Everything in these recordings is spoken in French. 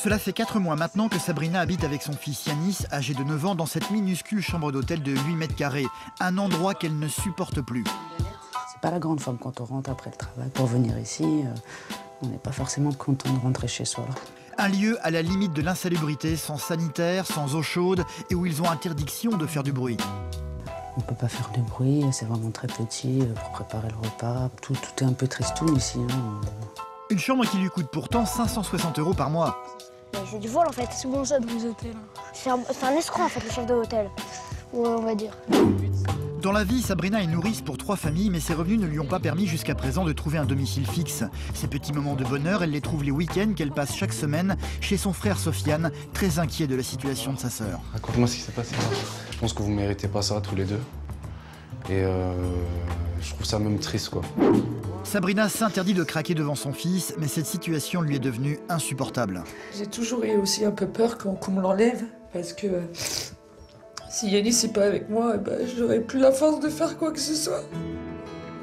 Cela fait 4 mois maintenant que Sabrina habite avec son fils Yanis, âgé de 9 ans, dans cette minuscule chambre d'hôtel de 8 mètres carrés. Un endroit qu'elle ne supporte plus. C'est pas la grande forme quand on rentre après le travail. Pour venir ici, on n'est pas forcément content de rentrer chez soi. Un lieu à la limite de l'insalubrité, sans sanitaire, sans eau chaude et où ils ont interdiction de faire du bruit. On ne peut pas faire de bruit, c'est vraiment très petit pour préparer le repas. Tout est un peu tristoun ici. Une chambre qui lui coûte pourtant 560 € par mois. C'est du vol en fait. C'est bon ça dans les hôtels. C'est un escroc en fait, le chef de l'hôtel. Ouais, on va dire. Dans la vie, Sabrina est nourrice pour 3 familles, mais ses revenus ne lui ont pas permis jusqu'à présent de trouver un domicile fixe. Ces petits moments de bonheur, elle les trouve les week-ends qu'elle passe chaque semaine chez son frère Sofiane, très inquiet de la situation de sa sœur. Raconte-moi ce qui s'est passé. Je pense que vous ne méritez pas ça tous les deux. Et je trouve ça même triste, quoi. Sabrina s'interdit de craquer devant son fils, mais cette situation lui est devenue insupportable. J'ai toujours eu aussi un peu peur qu'on me l'enlève, parce que si Yanis n'est pas avec moi, je n'aurai plus la force de faire quoi que ce soit.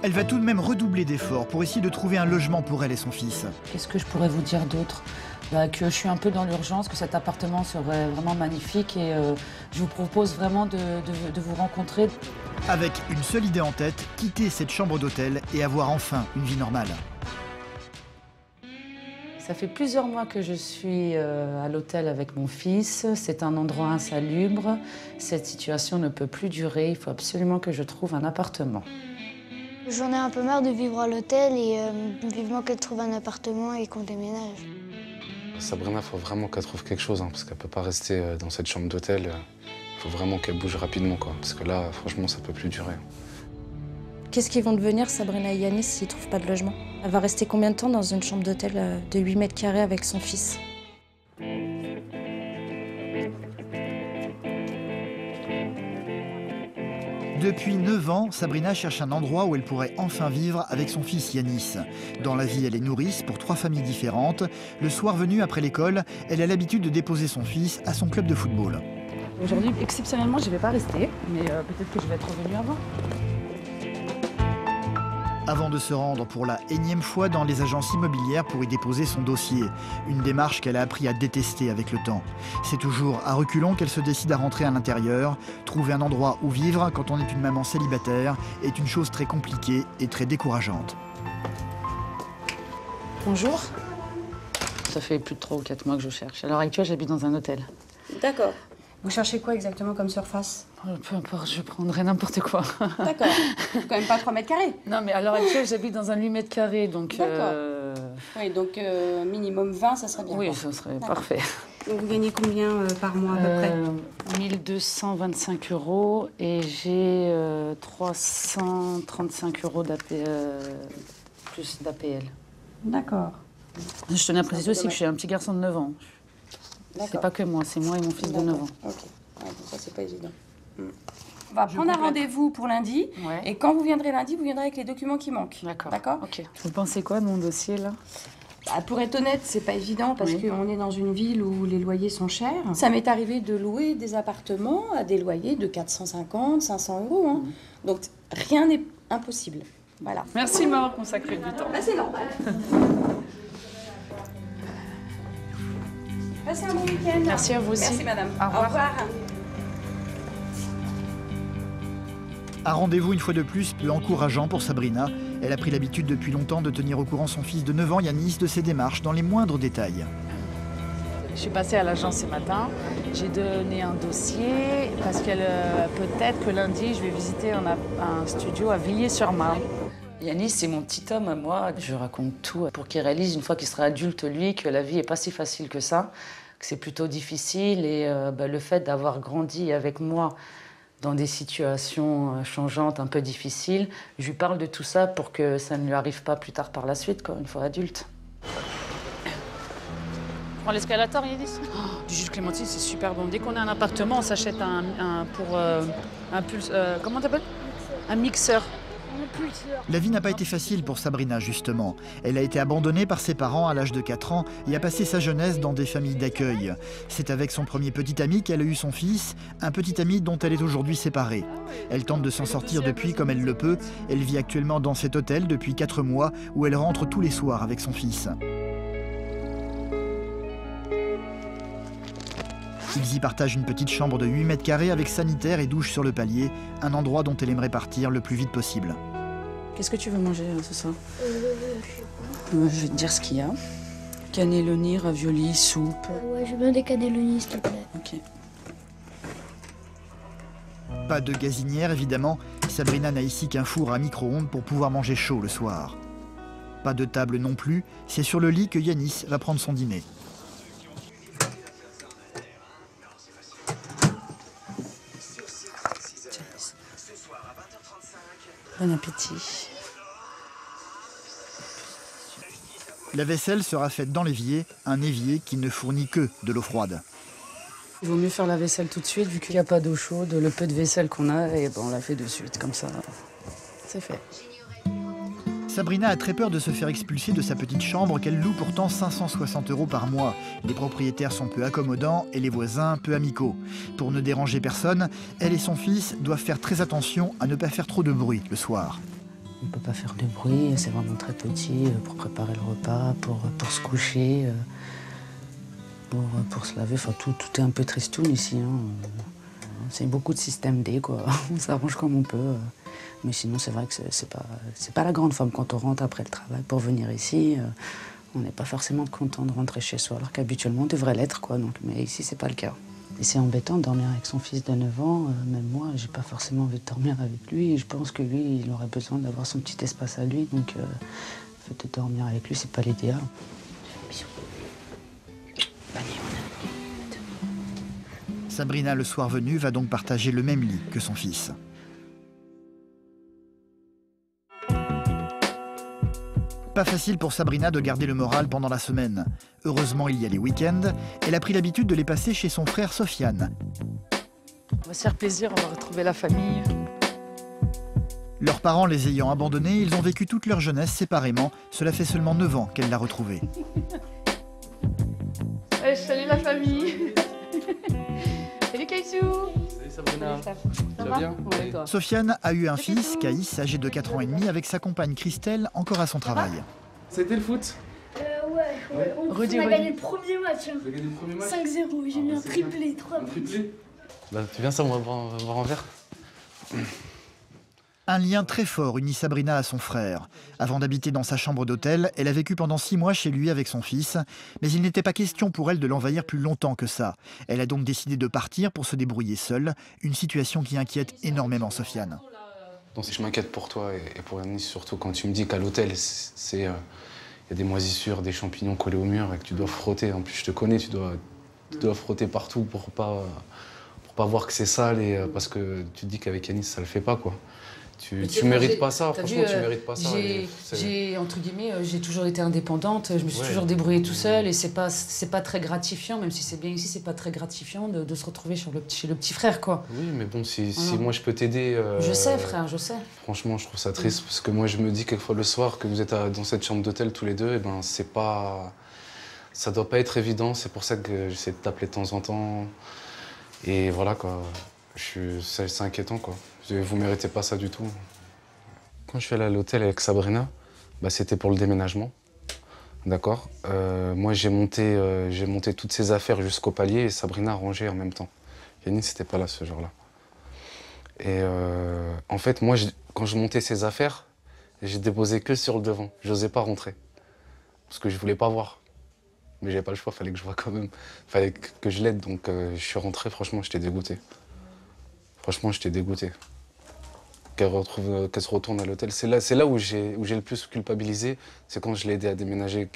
Elle va tout de même redoubler d'efforts pour essayer de trouver un logement pour elle et son fils. Qu'est-ce que je pourrais vous dire d'autre ? Que je suis un peu dans l'urgence, que cet appartement serait vraiment magnifique et je vous propose vraiment de vous rencontrer. Avec une seule idée en tête, quitter cette chambre d'hôtel et avoir enfin une vie normale. Ça fait plusieurs mois que je suis à l'hôtel avec mon fils. C'est un endroit insalubre. Cette situation ne peut plus durer. Il faut absolument que je trouve un appartement. J'en ai un peu marre de vivre à l'hôtel et vivement qu'elle trouve un appartement et qu'on déménage. Sabrina, il faut vraiment qu'elle trouve quelque chose, parce qu'elle ne peut pas rester dans cette chambre d'hôtel. Il faut vraiment qu'elle bouge rapidement, quoi, parce que là, franchement, ça ne peut plus durer. Qu'est-ce qu'ils vont devenir, Sabrina et Yanis, s'ils ne trouvent pas de logement? Elle va rester combien de temps dans une chambre d'hôtel de 8 mètres carrés avec son fils? Depuis 9 ans, Sabrina cherche un endroit où elle pourrait enfin vivre avec son fils Yanis. Dans la vie, elle est nourrice pour 3 familles différentes. Le soir venu, après l'école, elle a l'habitude de déposer son fils à son club de football. Aujourd'hui, exceptionnellement, je ne vais pas rester, mais peut-être que je vais être revenue avant. Avant de se rendre pour la énième fois dans les agences immobilières pour y déposer son dossier. Une démarche qu'elle a appris à détester avec le temps. C'est toujours à reculons qu'elle se décide à rentrer à l'intérieur. Trouver un endroit où vivre quand on est une maman célibataire est une chose très compliquée et très décourageante. Bonjour. Ça fait plus de 3 ou 4 mois que je cherche. À l'heure actuelle, j'habite dans un hôtel. D'accord. Vous cherchez quoi exactement comme surface? Peu importe, je prendrai n'importe quoi. D'accord. Quand même pas 3 mètres carrés. Non, mais à l'heure actuelle, j'habite dans un 8 mètres carrés, donc... D'accord. Oui, donc minimum 20, ça serait bien. Oui, ça serait parfait. Donc vous gagnez combien par mois à peu près? 1225 € et j'ai 335 € plus d'APL. D'accord. Je tenais à préciser aussi que je suis un petit garçon de 9 ans. C'est pas que moi, c'est moi et mon fils de 9 ans. Ok, ouais, ça c'est pas évident. On va prendre un rendez-vous pour lundi. Ouais. Et quand vous viendrez lundi, vous viendrez avec les documents qui manquent. D'accord. D'accord. Ok. Vous pensez quoi de mon dossier là? Pour être honnête, c'est pas évident parce qu'on est dans une ville où les loyers sont chers. Ça m'est arrivé de louer des appartements à des loyers de 450, 500 €. Hein. Donc rien n'est impossible. Voilà. Merci de m'avoir consacré du temps. C'est normal. Passez un bon week-end. Merci à vous aussi. Merci madame. Au revoir. Au revoir. Un rendez-vous une fois de plus peu encourageant pour Sabrina. Elle a pris l'habitude depuis longtemps de tenir au courant son fils de 9 ans, Yanis, de ses démarches dans les moindres détails. Je suis passée à l'agence ce matin, j'ai donné un dossier parce que peut-être que lundi je vais visiter un studio à Villiers-sur-Marne. Yanis, c'est mon petit homme à moi. Je raconte tout pour qu'il réalise une fois qu'il sera adulte, lui, que la vie n'est pas si facile que ça, que c'est plutôt difficile et le fait d'avoir grandi avec moi dans des situations changeantes, un peu difficiles, je lui parle de tout ça pour que ça ne lui arrive pas plus tard par la suite, une fois adulte. On prend l'escalator, Yanis? Du jus de clémentine, c'est super bon. Dès qu'on a un appartement, on s'achète un pulse... comment t'appelles? Un mixeur. La vie n'a pas été facile pour Sabrina, justement. Elle a été abandonnée par ses parents à l'âge de 4 ans et a passé sa jeunesse dans des familles d'accueil. C'est avec son premier petit ami qu'elle a eu son fils, un petit ami dont elle est aujourd'hui séparée. Elle tente de s'en sortir depuis comme elle le peut. Elle vit actuellement dans cet hôtel depuis 4 mois où elle rentre tous les soirs avec son fils. Ils y partagent une petite chambre de 8 mètres carrés avec sanitaire et douche sur le palier, un endroit dont elle aimerait partir le plus vite possible. Qu'est-ce que tu veux manger ce soir? Je vais te dire ce qu'il y a. Cannelloni, raviolis, soupe. Ouais, je veux bien des cannelloni, s'il te plaît. Ok. Pas de gazinière, évidemment. Sabrina n'a ici qu'un four à micro-ondes pour pouvoir manger chaud le soir. Pas de table non plus, c'est sur le lit que Yanis va prendre son dîner. Bon appétit. La vaisselle sera faite dans l'évier, un évier qui ne fournit que de l'eau froide. Il vaut mieux faire la vaisselle tout de suite, vu qu'il n'y a pas d'eau chaude. Le peu de vaisselle qu'on a, et ben on la fait de suite, comme ça, c'est fait. Sabrina a très peur de se faire expulser de sa petite chambre qu'elle loue pourtant 560 € par mois. Les propriétaires sont peu accommodants et les voisins peu amicaux. Pour ne déranger personne, elle et son fils doivent faire très attention à ne pas faire trop de bruit le soir. On ne peut pas faire de bruit, c'est vraiment très petit pour préparer le repas, pour se coucher, pour se laver. Enfin, tout est un peu tristoun ici. Hein. C'est beaucoup de système D, quoi. On s'arrange comme on peut. Mais sinon, c'est vrai que c'est pas la grande forme. Quand on rentre après le travail pour venir ici, on n'est pas forcément content de rentrer chez soi, alors qu'habituellement, on devrait l'être, quoi. Donc, mais ici, c'est pas le cas. Et c'est embêtant de dormir avec son fils de 9 ans. Même moi, j'ai pas forcément envie de dormir avec lui. Et je pense que lui, il aurait besoin d'avoir son petit espace à lui. Donc, le fait de dormir avec lui, c'est pas l'idéal. Bisous. Sabrina, le soir venu, va donc partager le même lit que son fils. Pas facile pour Sabrina de garder le moral pendant la semaine. Heureusement, il y a les week-ends. Elle a pris l'habitude de les passer chez son frère Sofiane. On va se faire plaisir, on va retrouver la famille. Leurs parents les ayant abandonnés, ils ont vécu toute leur jeunesse séparément. Cela fait seulement 9 ans qu'elle l'a retrouvée. Hey, salut la famille. Salut Kaïsou. Salut Sabrina. Ça Tu va vas bien? Ouais, toi. Sofiane a eu un fils, Caïs, âgé de 4 ans et demi, avec sa compagne Christelle, encore à son travail. C'était le foot? Ouais. On Redis, a redis. gagné le premier match. Tu as gagné le premier match? 5-0, j'ai mis un triplé, 3 Un buts. triplé? Bah, tu viens ça, on va boire un verre. Un lien très fort unit Sabrina à son frère. Avant d'habiter dans sa chambre d'hôtel, elle a vécu pendant 6 mois chez lui avec son fils. Mais il n'était pas question pour elle de l'envahir plus longtemps que ça. Elle a donc décidé de partir pour se débrouiller seule, une situation qui inquiète énormément Sofiane. Donc, je m'inquiète pour toi et pour Yanis, surtout quand tu me dis qu'à l'hôtel, il y a des moisissures, des champignons collés au mur et que tu dois frotter. En plus, je te connais, tu dois frotter partout pour pas voir que c'est sale et parce que tu te dis qu'avec Yanis, ça le fait pas, quoi. Tu mérites pas ça, franchement, tu mérites pas ça. Entre guillemets, j'ai toujours été indépendante, je me suis toujours débrouillée tout seul et c'est pas très gratifiant, même si c'est bien ici, c'est pas très gratifiant de se retrouver chez le petit frère, quoi. Oui, mais bon, si moi je peux t'aider... Je sais, frère, je sais. Franchement, je trouve ça triste parce que moi je me dis quelquefois le soir que vous êtes dans cette chambre d'hôtel tous les deux, et ben c'est pas... Ça doit pas être évident, c'est pour ça que j'essaie de t'appeler de temps en temps. Et voilà, quoi. C'est inquiétant, quoi. Vous méritez pas ça du tout. Quand je suis allé à l'hôtel avec Sabrina, bah, c'était pour le déménagement. D'accord. Moi, j'ai monté toutes ses affaires jusqu'au palier et Sabrina a rangé en même temps. Yanis n'était pas là ce jour-là. Et en fait, moi, quand je montais ses affaires, j'ai déposé que sur le devant. Je n'osais pas rentrer. Parce que je voulais pas voir. Mais j'avais pas le choix, fallait que je vois quand même. Fallait que je l'aide, donc je suis rentré, franchement, j'étais dégoûté. Franchement, j'étais dégoûté. Qu'elle se retourne à l'hôtel. C'est là où j'ai le plus culpabilisé, c'est quand je l'ai aidé à déménager.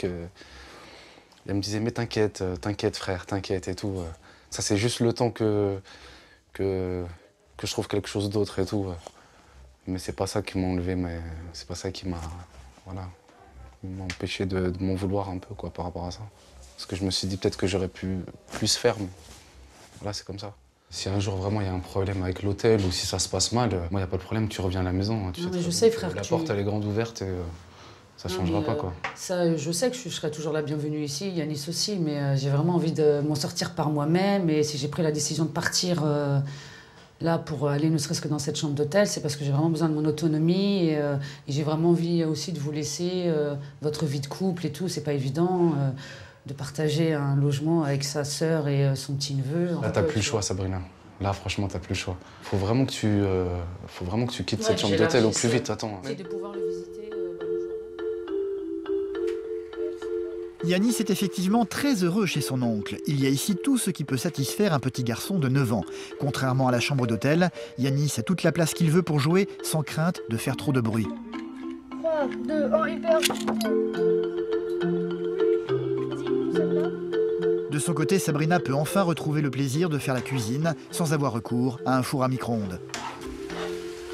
Elle me disait, mais t'inquiète frère, t'inquiète et tout. Ça, c'est juste le temps que je trouve quelque chose d'autre et tout. Mais c'est pas ça qui m'a enlevé, mais c'est pas ça qui m'a... Voilà. Il m'a empêché de m'en vouloir un peu, quoi, par rapport à ça. Parce que je me suis dit peut-être que j'aurais pu plus faire, mais voilà, c'est comme ça. Si un jour vraiment il y a un problème avec l'hôtel ou si ça se passe mal, moi il n'y a pas de problème, tu reviens à la maison. Hein, tu non, sais, mais je sais, frère. La porte elle est grande ouverte et ça ne changera pas, quoi. Ça, je sais que je serai toujours la bienvenue ici, Yanis aussi, mais j'ai vraiment envie de m'en sortir par moi-même. Et si j'ai pris la décision de partir là pour aller ne serait-ce que dans cette chambre d'hôtel, c'est parce que j'ai vraiment besoin de mon autonomie et j'ai vraiment envie aussi de vous laisser votre vie de couple et tout, c'est pas évident. de partager un logement avec sa sœur et son petit-neveu. Là, t'as plus le choix, Sabrina. Là, franchement, t'as plus le choix. Faut vraiment que tu quittes cette chambre d'hôtel au plus vite. Attends. C'est de pouvoir le visiter. Yanis est effectivement très heureux chez son oncle. Il y a ici tout ce qui peut satisfaire un petit garçon de 9 ans. Contrairement à la chambre d'hôtel, Yanis a toute la place qu'il veut pour jouer sans crainte de faire trop de bruit. 3, 2, 1, hyper. De son côté, Sabrina peut enfin retrouver le plaisir de faire la cuisine sans avoir recours à un four à micro-ondes.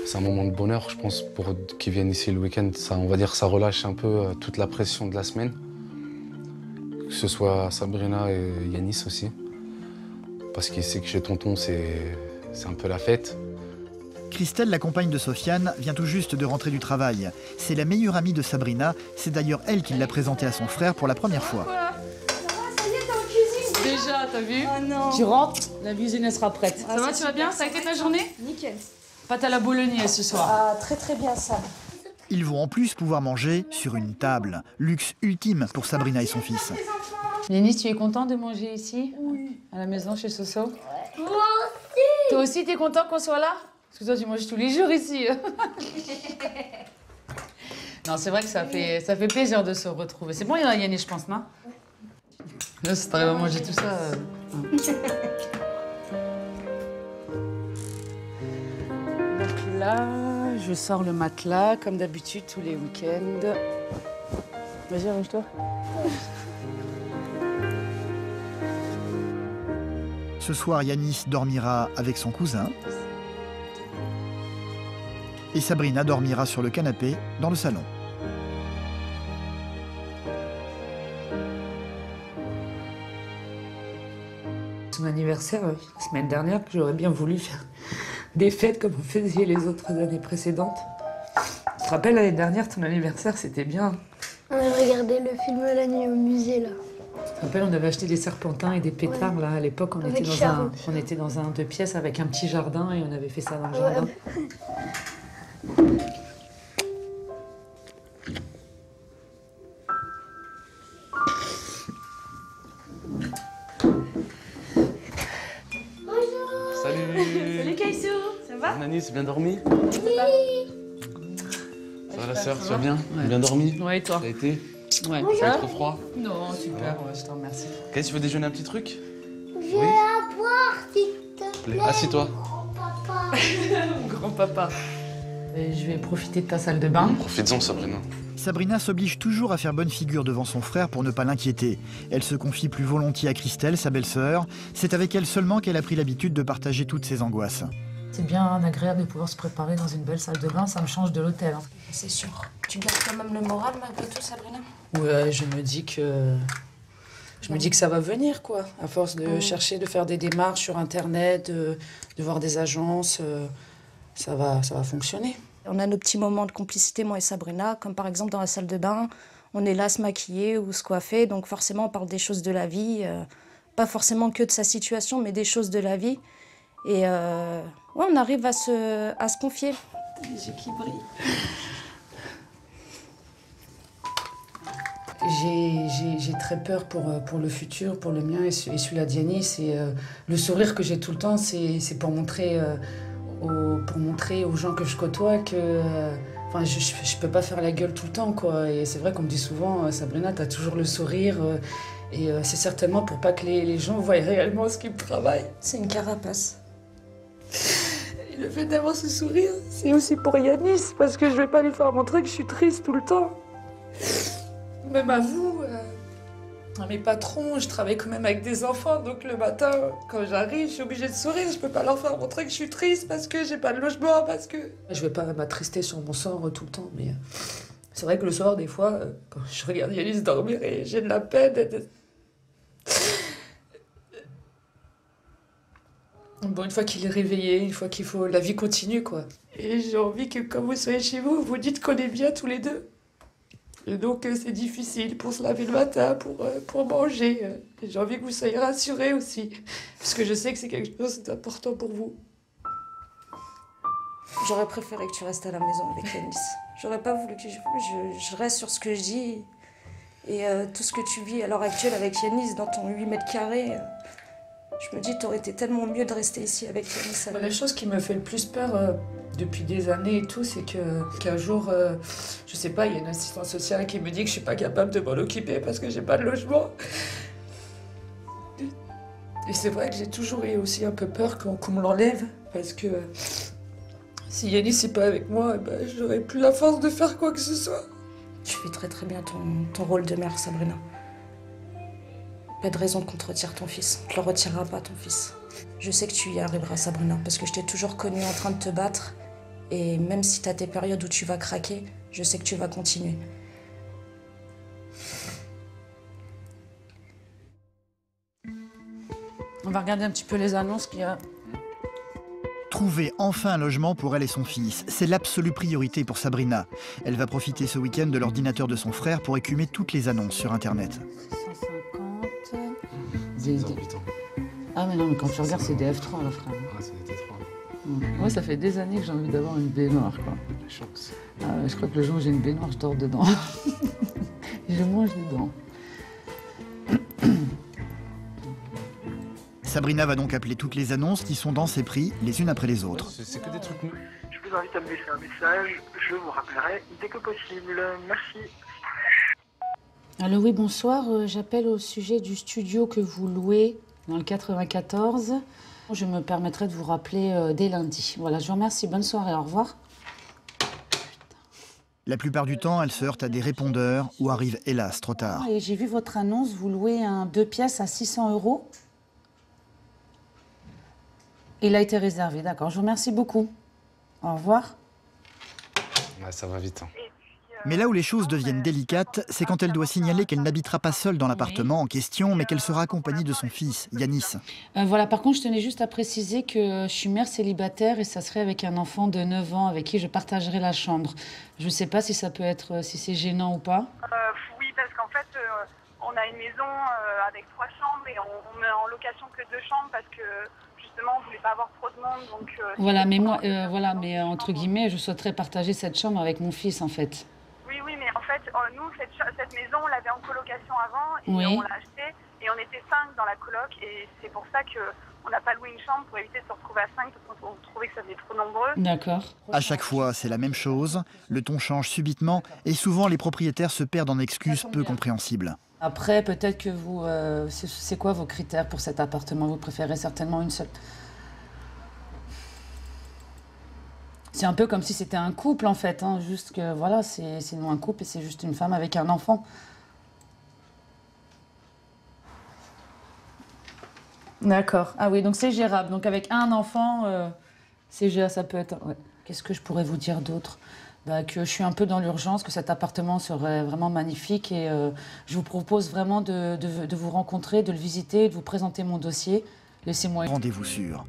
C'est un moment de bonheur, je pense, pour qu'ils viennent ici le week-end. Ça, on va dire, ça relâche un peu toute la pression de la semaine. Que ce soit Sabrina et Yanis aussi. Parce qu'il sait que chez tonton, c'est un peu la fête. Christelle, la compagne de Sofiane, vient tout juste de rentrer du travail. C'est la meilleure amie de Sabrina. C'est d'ailleurs elle qui l'a présentée à son frère pour la première fois. Déjà, t'as vu? Oh non. Tu rentres, la cuisine elle sera prête. Ça va, tu vas bien? Ça a été ta journée? Nickel. Pâte à la bolognaise ce soir. Ah, très très bien ça. Ils vont en plus pouvoir manger sur une table. Luxe ultime pour Sabrina et son fils. Yanis, tu es content de manger ici? Oui. À la maison chez Soso? Ouais. Moi aussi. Toi aussi, t'es content qu'on soit là? Parce que toi, tu manges tous les jours ici. Non, c'est vrai que ça fait plaisir de se retrouver. C'est bon, Yanis, je pense, non? Là, si t'arrives à manger tout ça... Donc là, je sors le matelas, comme d'habitude, tous les week-ends. Vas-y, range-toi. Ce soir, Yanis dormira avec son cousin. Et Sabrina dormira sur le canapé dans le salon. Son anniversaire, la semaine dernière, que j'aurais bien voulu faire des fêtes comme vous faisiez les autres années précédentes. Tu te rappelles, l'année dernière, ton anniversaire, c'était bien. On a regardé le film La nuit au musée, là. Tu te rappelles, on avait acheté des serpentins et des pétards, là, à l'époque. On était dans un 2 pièces avec un petit jardin et on avait fait ça dans le jardin. Salut Kaïsou, ça va? Yanis, bien dormi? Oui. Ça va la sœur, tu vas bien? Bien dormi? Ouais, et toi? Ça a été? Ouais. Ça va trop froid? Non, super, ouais, je te remercie. Qu'est-ce que tu veux déjeuner un petit truc? Je vais à boire, s'il te plaît. Assis-toi. Papa. Grand-papa. Je vais profiter de ta salle de bain. Profites-en, Sabrina. Sabrina s'oblige toujours à faire bonne figure devant son frère pour ne pas l'inquiéter. Elle se confie plus volontiers à Christelle, sa belle-sœur. C'est avec elle seulement qu'elle a pris l'habitude de partager toutes ses angoisses. C'est bien agréable de pouvoir se préparer dans une belle salle de bain, ça me change de l'hôtel. Hein. C'est sûr. Tu gardes quand même le moral malgré tout, Sabrina? Ouais, je me dis que ça va venir, quoi. À force de chercher, de faire des démarches sur Internet, de voir des agences, ça va fonctionner. On a nos petits moments de complicité, moi et Sabrina, comme par exemple dans la salle de bain, on est là à se maquiller ou se coiffer, donc forcément on parle des choses de la vie, pas forcément que de sa situation, mais des choses de la vie. Et ouais, on arrive à se confier. Les yeux qui brillent. J'ai très peur pour le futur, pour le mien et celui-là d'Yanis. Et le sourire que j'ai tout le temps, c'est pour montrer aux gens que je côtoie que enfin, je peux pas faire la gueule tout le temps, quoi. Et c'est vrai qu'on me dit souvent, Sabrina, t'as toujours le sourire. Et c'est certainement pour pas que les gens voient réellement ce qu'ils me travaillent. C'est une carapace. Et le fait d'avoir ce sourire, c'est aussi pour Yanis, parce que je vais pas lui faire montrer que je suis triste tout le temps. Même à vous, à mes patrons, je travaille quand même avec des enfants, donc le matin, quand j'arrive, je suis obligée de sourire. Je peux pas leur faire montrer que je suis triste parce que j'ai pas de logement, parce que... Je vais pas m'attrister sur mon sort tout le temps, mais c'est vrai que le soir, des fois, quand je regarde Yanis dormir et j'ai de la peine... Bon, une fois qu'il est réveillé, une fois qu'il faut... La vie continue, quoi. Et j'ai envie que quand vous soyez chez vous, vous dites qu'on est bien tous les deux. Et donc c'est difficile pour se laver le matin, pour manger. Et j'ai envie que vous soyez rassurés aussi, parce que je sais que c'est quelque chose d'important pour vous. J'aurais préféré que tu restes à la maison avec Yanis. J'aurais pas voulu que je reste sur ce que je dis Et tout ce que tu vis à l'heure actuelle avec Yanis dans ton 8 mètres carrés, je me dis, t'aurais été tellement mieux de rester ici avec Yanis. La chose qui me fait le plus peur depuis des années et tout, c'est qu'un jour, je sais pas, il y a une assistante sociale qui me dit que je suis pas capable de m'en occuper parce que j'ai pas de logement. Et c'est vrai que j'ai toujours eu aussi un peu peur qu'on me l'enlève, parce que si Yanis n'est pas avec moi, ben, j'aurai plus la force de faire quoi que ce soit. Tu fais très très bien ton rôle de mère, Sabrina. Pas de raison qu'on te retire ton fils. On te le retirera pas, ton fils. Je sais que tu y arriveras, Sabrina, parce que je t'ai toujours connue en train de te battre. Et même si t'as tes périodes où tu vas craquer, je sais que tu vas continuer. On va regarder un petit peu les annonces qu'il y a. Trouver enfin un logement pour elle et son fils, c'est l'absolue priorité pour Sabrina. Elle va profiter ce week-end de l'ordinateur de son frère pour écumer toutes les annonces sur Internet. 150... Ah mais non, mais quand tu regardes, c'est des F3 là, frère. Ah, c'est des T3. Moi, ça fait des années que j'ai envie d'avoir une baignoire, quoi. La chance. Ah, je crois que le jour où j'ai une baignoire, je dors dedans. Et je mange dedans. Sabrina va donc appeler toutes les annonces qui sont dans ses prix, les unes après les autres. C'est que des trucs mous. Je vous invite à me laisser un message, je vous rappellerai dès que possible. Merci. Allô, oui, bonsoir. J'appelle au sujet du studio que vous louez dans le 94. Je me permettrai de vous rappeler dès lundi. Voilà, je vous remercie. Bonne soirée, au revoir. La plupart du temps, elle se heurte à des répondeurs ou arrive hélas trop tard. Et j'ai vu votre annonce, vous louez un 2 pièces à 600 €. Il a été réservé, d'accord. Je vous remercie beaucoup. Au revoir. Ouais, ça va vite. Hein. Mais là où les choses deviennent délicates, c'est quand elle doit signaler qu'elle n'habitera pas seule dans l'appartement en question, mais qu'elle sera accompagnée de son fils, Yanis. Voilà, par contre, je tenais juste à préciser que je suis mère célibataire et ça serait avec un enfant de 9 ans avec qui je partagerai la chambre. Je ne sais pas si ça peut être, si c'est gênant ou pas. Oui, parce qu'en fait, on a une maison avec 3 chambres et on met en location que 2 chambres parce que justement, on ne voulait pas avoir trop de monde. Donc, voilà, mais moi, voilà, mais entre guillemets, je souhaiterais partager cette chambre avec mon fils, en fait. Oui, mais en fait, nous, cette maison, on l'avait en colocation avant et on l'a achetée et on était 5 dans la coloc et c'est pour ça qu'on n'a pas loué une chambre pour éviter de se retrouver à 5 parce qu'on trouvait que ça faisait trop nombreux. D'accord. À chaque fois, c'est la même chose. Le ton change subitement et souvent les propriétaires se perdent en excuses peu compréhensibles. Après, peut-être que vous... c'est quoi vos critères pour cet appartement? Vous préférez certainement une seule... C'est un peu comme si c'était un couple, en fait. Hein, juste que, voilà, c'est non un couple et c'est juste une femme avec un enfant. D'accord. Ah oui, donc c'est gérable. Donc avec un enfant, c'est gérable, ça peut être... Ouais. Qu'est-ce que je pourrais vous dire d'autre? Que je suis un peu dans l'urgence, que cet appartement serait vraiment magnifique et je vous propose vraiment de vous rencontrer, de le visiter, de vous présenter mon dossier. Laissez-moi... Rendez-vous sûr.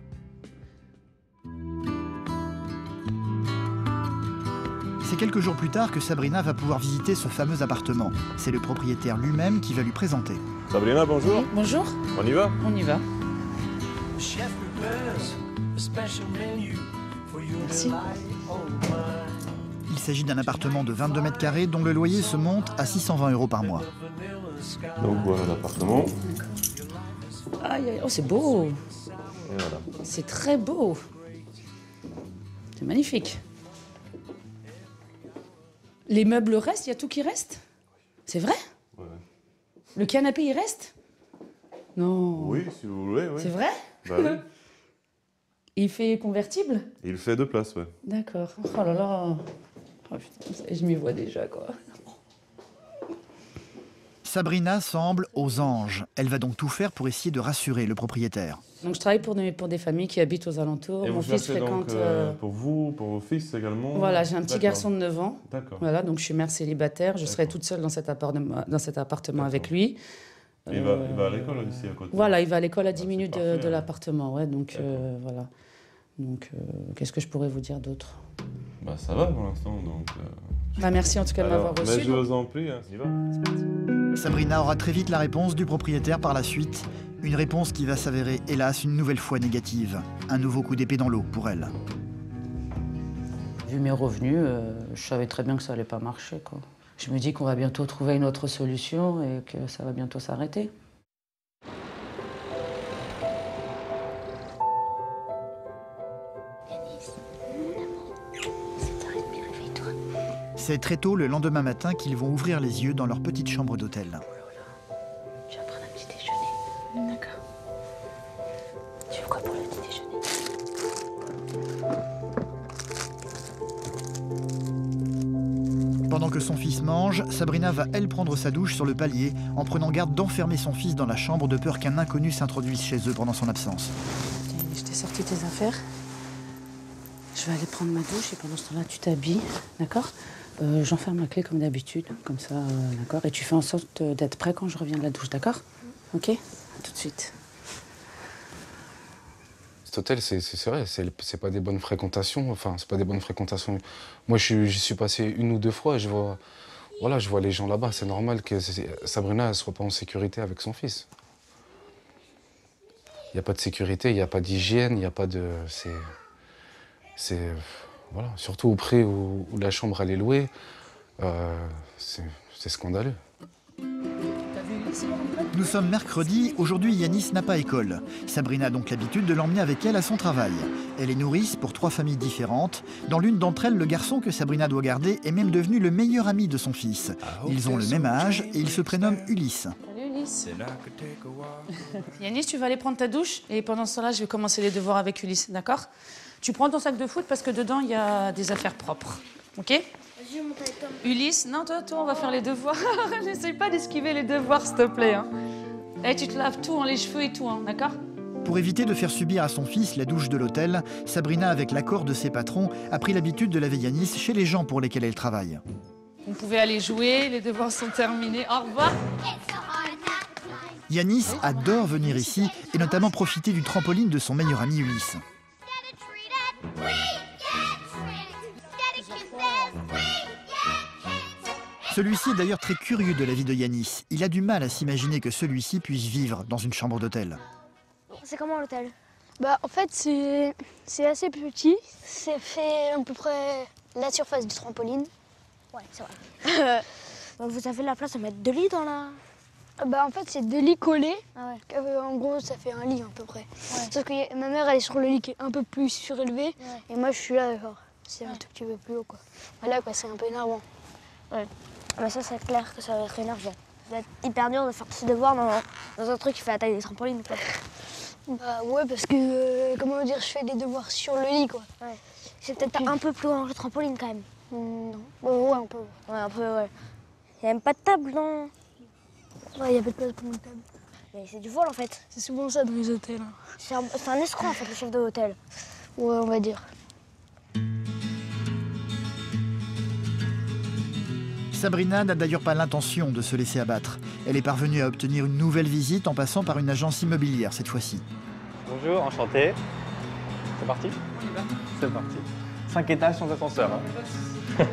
C'est quelques jours plus tard que Sabrina va pouvoir visiter ce fameux appartement. C'est le propriétaire lui-même qui va lui présenter. Sabrina, bonjour. Oui, bonjour. On y va? On y va. Merci. Il s'agit d'un appartement de 22 mètres carrés dont le loyer se monte à 620 € par mois. Donc voilà l'appartement. Aïe, aïe, oh c'est beau. Et voilà. C'est très beau. C'est magnifique. Les meubles restent, il y a tout qui reste? C'est vrai? Ouais. Le canapé, il reste? Non. Oui, si vous voulez, oui. C'est vrai? Bah oui. Il fait convertible? Il fait 2 places, ouais. D'accord. Oh là là. Oh putain, je m'y vois déjà, quoi. Sabrina semble aux anges. Elle va donc tout faire pour essayer de rassurer le propriétaire. Donc je travaille pour des familles qui habitent aux alentours. Et Mon vous fils cherchez fréquente... donc pour vous, pour vos fils également? Voilà, j'ai un petit garçon de 9 ans. D'accord. Voilà, donc je suis mère célibataire. Je serai toute seule dans cet appartement avec lui. Il va à l'école ici à côté? Voilà, il va à l'école à 10 minutes parfait, de l'appartement. Ouais, donc voilà. Donc qu'est-ce que je pourrais vous dire d'autre? Bah ça va pour l'instant, donc... merci en tout cas de m'avoir reçu. Mais je vous en prie, hein, y va. Sabrina aura très vite la réponse du propriétaire par la suite. Une réponse qui va s'avérer, hélas, une nouvelle fois négative. Un nouveau coup d'épée dans l'eau pour elle. Vu mes revenus, je savais très bien que ça allait pas marcher, quoi. Je me dis qu'on va bientôt trouver une autre solution et que ça va bientôt s'arrêter. C'est très tôt le lendemain matin qu'ils vont ouvrir les yeux dans leur petite chambre d'hôtel. Je vais prendre un petit déjeuner. D'accord. Tu veux quoi pour le petit déjeuner? Pendant que son fils mange, Sabrina va elle prendre sa douche sur le palier en prenant garde d'enfermer son fils dans la chambre de peur qu'un inconnu s'introduise chez eux pendant son absence. Je t'ai sorti tes affaires. Je vais aller prendre ma douche et pendant ce temps-là, tu t'habilles, d'accord? J'enferme la clé comme d'habitude, comme ça, d'accord? Et tu fais en sorte d'être prêt quand je reviens de la douche, d'accord? Ok? À tout de suite. Cet hôtel, c'est vrai, c'est pas des bonnes fréquentations. Enfin, c'est pas des bonnes fréquentations. Moi, j'y suis passé 1 ou 2 fois et je vois les gens là-bas. C'est normal que Sabrina ne soit pas en sécurité avec son fils. Il n'y a pas de sécurité, il n'y a pas d'hygiène, il n'y a pas de... Voilà, surtout au prix où la chambre elle est louée, c'est scandaleux. Nous sommes mercredi, aujourd'hui Yanis n'a pas école. Sabrina a donc l'habitude de l'emmener avec elle à son travail. Elle est nourrice pour 3 familles différentes. Dans l'une d'entre elles, le garçon que Sabrina doit garder est même devenu le meilleur ami de son fils. Ils ont le même âge et ils se prénomment Ulysse. Salut Ulysse. Yanis, tu vas aller prendre ta douche et pendant ce temps-là, je vais commencer les devoirs avec Ulysse, d'accord? Tu prends ton sac de foot parce que dedans, il y a des affaires propres, ok? Ulysse, non, toi, on va faire les devoirs. N'essaye pas d'esquiver les devoirs, s'il te plaît. Hein. Et tu te laves tout, les cheveux et tout, hein, d'accord? Pour éviter de faire subir à son fils la douche de l'hôtel, Sabrina, avec l'accord de ses patrons, a pris l'habitude de laver Yanis chez les gens pour lesquels elle travaille. Vous pouvez aller jouer, les devoirs sont terminés. Au revoir. Yanis adore venir ici et notamment profiter du trampoline de son meilleur ami Ulysse. Celui-ci est d'ailleurs très curieux de la vie de Yanis. Il a du mal à s'imaginer que celui-ci puisse vivre dans une chambre d'hôtel. C'est comment l'hôtel? En fait, c'est assez petit. C'est fait à peu près la surface du trampoline. Ouais, c'est vrai. Vous avez la place à mettre 2 lits dans la... En fait, c'est 2 lits collés. Ah ouais. En gros, ça fait un lit à peu près. Ouais. Sauf que ma mère, elle est sur le lit qui est un peu plus surélevé. Ouais. Et moi, je suis là, c'est un tout petit peu plus haut, quoi. Voilà, quoi, c'est un peu énervant. Ouais. Mais ça, c'est clair que ça va être énervant. Ça va être hyper dur de faire ses devoirs dans un truc qui fait la taille des trampolines, quoi. Ouais, parce que, comment dire, je fais des devoirs sur le lit, quoi. Ouais. C'est peut-être un peu plus grand que le trampoline, quand même. Non. Ouais, un peu. Ouais, un peu, ouais. Il n'y a même pas de table, non? Ouais, il n'y a pas de place pour une table. Mais c'est du vol, en fait. C'est souvent ça dans les hôtels. Hein. C'est un escroc, en fait, le chef de l'hôtel. Ouais, on va dire. Sabrina n'a d'ailleurs pas l'intention de se laisser abattre. Elle est parvenue à obtenir une nouvelle visite en passant par une agence immobilière cette fois-ci. Bonjour, enchanté. C'est parti? On y va. C'est parti. 5 étages sans ascenseur. Hein.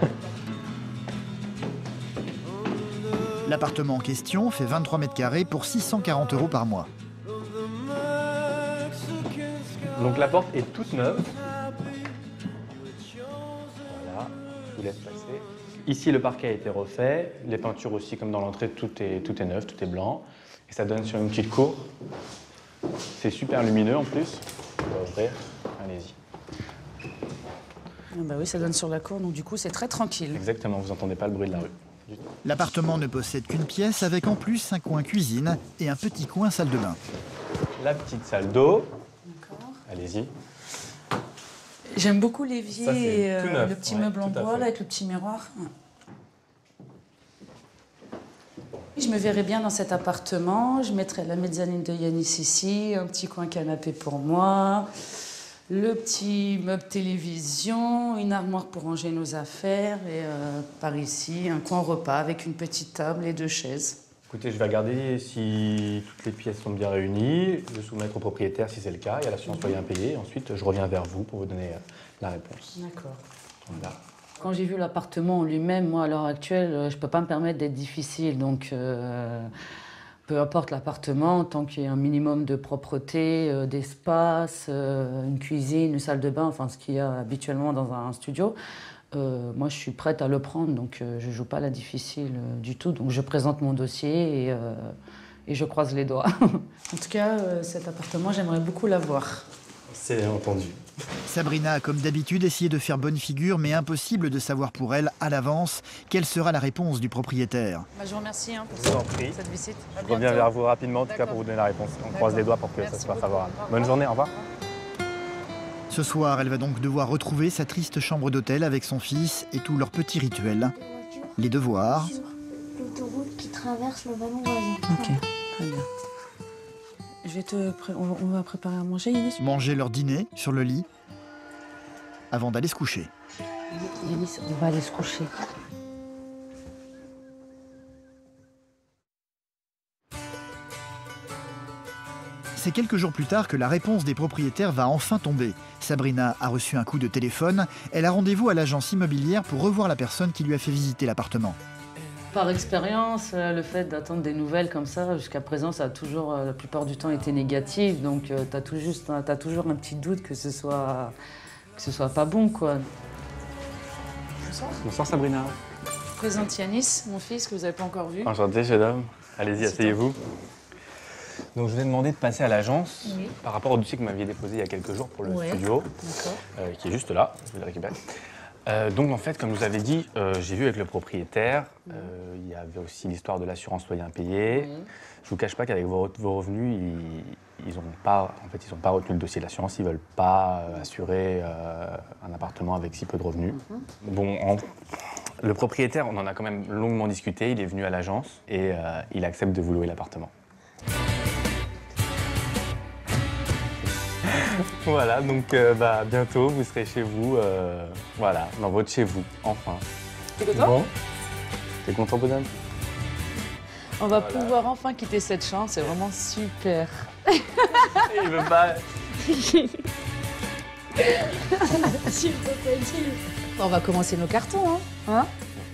L'appartement en question fait 23 mètres carrés pour 640 € par mois. Donc la porte est toute neuve. Voilà, je vous laisse passer. Ici, le parquet a été refait. Les peintures aussi, comme dans l'entrée, tout est neuf, tout est blanc. Et ça donne sur une petite cour. C'est super lumineux en plus. On va ouvrir. Allez-y. Ah bah oui, ça donne sur la cour, donc du coup, c'est très tranquille. Exactement, vous n'entendez pas le bruit de la rue. L'appartement ne possède qu'une pièce avec en plus un coin cuisine et un petit coin salle de bain. La petite salle d'eau. D'accord. Allez-y. J'aime beaucoup l'évier et neuf, le petit ouais, meuble en tout à bois fait. là, avec le petit miroir. Je me verrais bien dans cet appartement. Je mettrais la mezzanine de Yanis ici, un petit coin canapé pour moi, le petit meuble télévision, une armoire pour ranger nos affaires et par ici, un coin repas avec une petite table et 2 chaises. Écoutez, je vais regarder si toutes les pièces sont bien réunies, le soumettre au propriétaire si c'est le cas, et à l'assurance loyer impayé. Ensuite, je reviens vers vous pour vous donner la réponse. D'accord. Voilà. Quand j'ai vu l'appartement en lui-même, moi, à l'heure actuelle, je ne peux pas me permettre d'être difficile. Donc, peu importe l'appartement, tant qu'il y a un minimum de propreté, d'espace, une cuisine, une salle de bain, enfin, ce qu'il y a habituellement dans un studio, moi, je suis prête à le prendre, donc je ne joue pas la difficile du tout. Donc je présente mon dossier et je croise les doigts. En tout cas, cet appartement, j'aimerais beaucoup l'avoir. C'est entendu. Sabrina a comme d'habitude essayé de faire bonne figure, mais impossible de savoir pour elle, à l'avance, quelle sera la réponse du propriétaire. Je vous remercie pour cette visite. Je reviens vers vous rapidement, en tout cas, pour vous donner la réponse. On croise les doigts pour que ça soit favorable. Bonne journée, au revoir. Ce soir, elle va donc devoir retrouver sa triste chambre d'hôtel avec son fils et tous leurs petits rituels. Les devoirs. L'autoroute qui traverse le vallon voisin. Ok, très bien. On va préparer à manger, Yanis. Manger leur dîner sur le lit avant d'aller se coucher. Yanis, on va aller se coucher. C'est quelques jours plus tard que la réponse des propriétaires va enfin tomber. Sabrina a reçu un coup de téléphone. Elle a rendez-vous à l'agence immobilière pour revoir la personne qui lui a fait visiter l'appartement. Par expérience, le fait d'attendre des nouvelles comme ça, jusqu'à présent, ça a toujours, la plupart du temps, été négatif. Donc, t'as toujours un petit doute que ce soit pas bon, quoi. Bonsoir. Bonsoir, Sabrina. Je présente Yanis, mon fils, que vous n'avez pas encore vu. Enchanté, jeune homme. Allez-y, asseyez-vous. Donc, je vous ai demandé de passer à l'agence par rapport au dossier que vous m'aviez déposé il y a quelques jours pour le studio, qui est juste là. Je vais le récupérer. Donc en fait, comme je vous avais dit, j'ai vu avec le propriétaire, il y avait aussi l'histoire de l'assurance loyer impayé. Je ne vous cache pas qu'avec vos revenus, ils n'ont pas retenu le dossier de l'assurance, ils ne veulent pas assurer un appartement avec si peu de revenus. Bon, le propriétaire, on en a quand même longuement discuté, il est venu à l'agence et il accepte de vous louer l'appartement. Voilà, donc bientôt vous serez chez vous, voilà, dans votre chez vous, enfin. T'es content? Bon. T'es content, bonhomme? On va pouvoir enfin quitter cette chambre, c'est vraiment super. Il veut pas. On va commencer nos cartons, hein?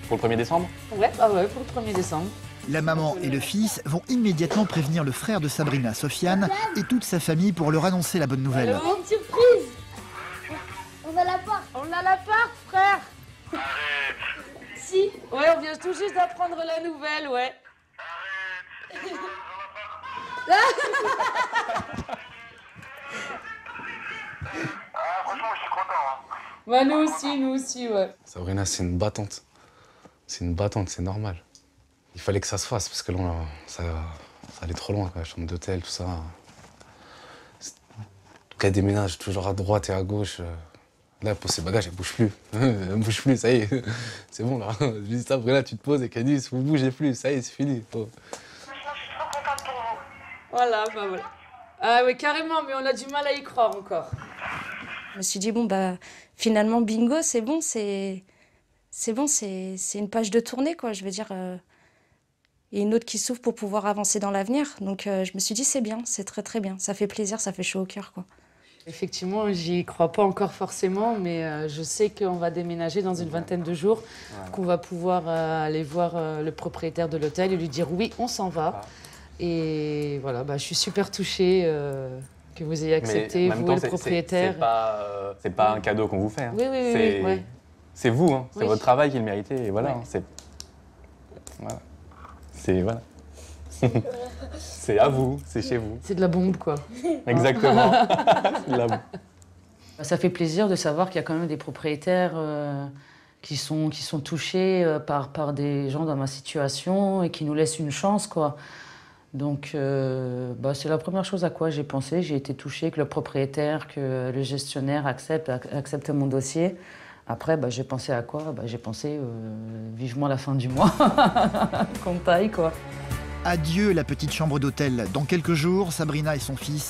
Pour le 1er décembre? Ouais, pour le 1er décembre. La maman et le fils vont immédiatement prévenir le frère de Sabrina, Sofiane, et toute sa famille pour leur annoncer la bonne nouvelle. Oh, une surprise! On a l'appart! On a l'appart, frère! Arrête! Si, ouais, on vient tout juste d'apprendre la nouvelle, ouais. Franchement, je suis content. Bah, nous aussi, ouais. Sabrina, c'est une battante. C'est une battante, c'est normal. Il fallait que ça se fasse, parce que là, ça allait trop loin, quoi. Chambre d'hôtel, tout ça. Elle déménage toujours à droite et à gauche. Là, elle pose ses bagages, elle bouge plus. Elle bouge plus, ça y est. C'est bon, là. Je lui dis, Sabrina, tu te poses et qu'elle dit, vous bougez plus, ça y est, c'est fini. Oh. Je suis trop contente pour vous. Voilà. Ah oui, carrément, mais on a du mal à y croire encore. Je me suis dit, finalement, bingo, c'est bon, c'est une page de tournée, quoi. Je veux dire, il y a une autre qui s'ouvre pour pouvoir avancer dans l'avenir. Donc, je me suis dit, c'est bien, c'est très, très bien. Ça fait plaisir, ça fait chaud au cœur, quoi. Effectivement, j'y crois pas encore forcément, mais je sais qu'on va déménager dans une vingtaine de jours, qu'on va pouvoir aller voir le propriétaire de l'hôtel et lui dire oui, on s'en va. Et voilà, je suis super touchée que vous ayez accepté, vous et le propriétaire. C'est pas un cadeau qu'on vous fait. Hein. Oui. C'est vous, hein. C'est votre travail qui le méritez. Et voilà, c'est à vous, c'est chez vous. C'est de la bombe, quoi. Exactement. C'est de la bombe. Ça fait plaisir de savoir qu'il y a quand même des propriétaires qui sont touchés par des gens dans ma situation et qui nous laissent une chance, quoi. Donc, c'est la première chose à quoi j'ai pensé. J'ai été touchée que le propriétaire, que le gestionnaire accepte mon dossier. Après, j'ai pensé à quoi? J'ai pensé vivement la fin du mois, qu'on taille, quoi. Adieu la petite chambre d'hôtel. Dans quelques jours, Sabrina et son fils